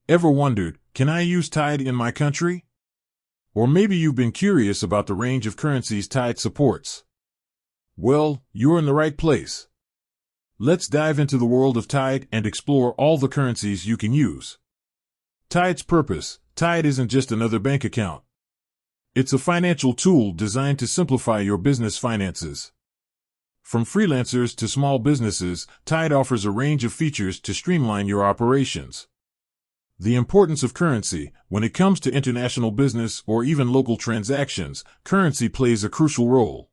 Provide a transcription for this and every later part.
Ever wondered, can I use Tide in my country? Or maybe you've been curious about the range of currencies Tide supports. Well, you're in the right place. Let's dive into the world of Tide and explore all the currencies you can use. Tide's purpose: Tide isn't just another bank account. It's a financial tool designed to simplify your business finances. From freelancers to small businesses, Tide offers a range of features to streamline your operations. The importance of currency: when it comes to international business or even local transactions, currency plays a crucial role.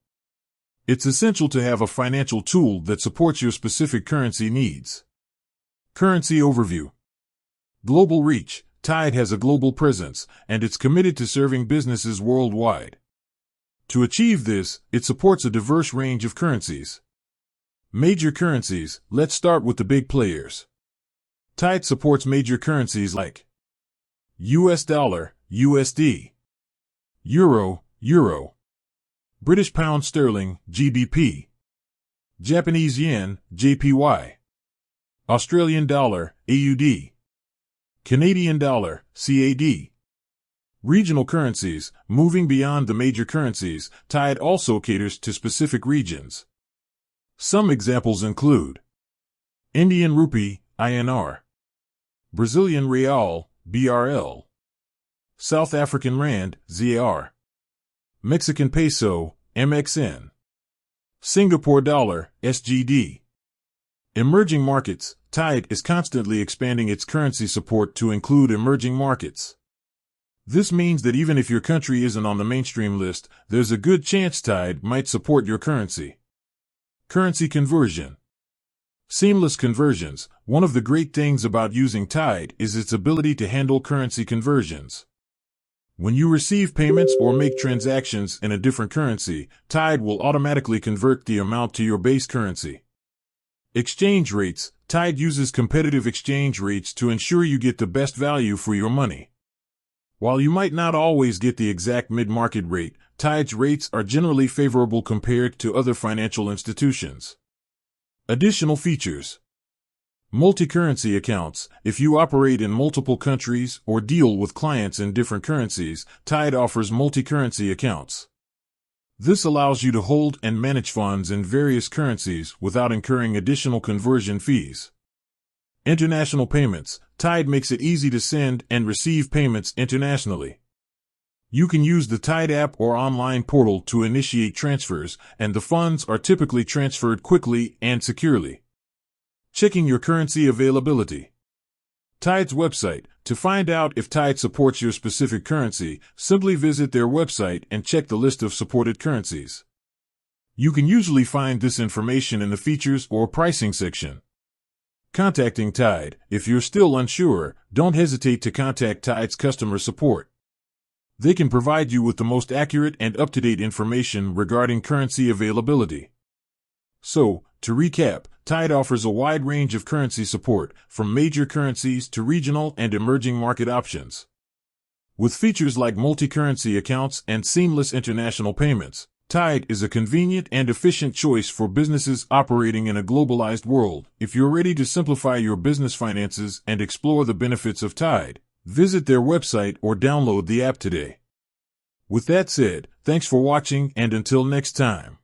It's essential to have a financial tool that supports your specific currency needs. Currency overview. Global reach: Tide has a global presence, and it's committed to serving businesses worldwide. To achieve this, it supports a diverse range of currencies. Major currencies: let's start with the big players. Tide supports major currencies like US dollar, USD, Euro, Euro, British pound sterling, GBP, Japanese yen, JPY, Australian dollar, AUD, Canadian dollar, CAD. Regional currencies: moving beyond the major currencies, Tide also caters to specific regions. Some examples include Indian rupee, INR, Brazilian real, BRL, South African rand, ZAR, Mexican peso, MXN, Singapore dollar, SGD. Emerging markets: Tide is constantly expanding its currency support to include emerging markets. This means that even if your country isn't on the mainstream list, there's a good chance Tide might support your currency. Currency conversion. Seamless conversions: one of the great things about using Tide is its ability to handle currency conversions. When you receive payments or make transactions in a different currency, Tide will automatically convert the amount to your base currency. Exchange rates: Tide uses competitive exchange rates to ensure you get the best value for your money. While you might not always get the exact mid-market rate, Tide's rates are generally favorable compared to other financial institutions. Additional features. Multi-currency accounts: if you operate in multiple countries or deal with clients in different currencies, Tide offers multi-currency accounts. This allows you to hold and manage funds in various currencies without incurring additional conversion fees. International payments: Tide makes it easy to send and receive payments internationally. You can use the Tide app or online portal to initiate transfers, and the funds are typically transferred quickly and securely. Checking your currency availability. Tide's website: to find out if Tide supports your specific currency, simply visit their website and check the list of supported currencies. You can usually find this information in the features or pricing section. Contacting Tide: if you're still unsure, don't hesitate to contact Tide's customer support. They can provide you with the most accurate and up-to-date information regarding currency availability. So, to recap, Tide offers a wide range of currency support, from major currencies to regional and emerging market options. With features like multi-currency accounts and seamless international payments, Tide is a convenient and efficient choice for businesses operating in a globalized world. If you're ready to simplify your business finances and explore the benefits of Tide, visit their website or download the app today. With that said, thanks for watching, and until next time.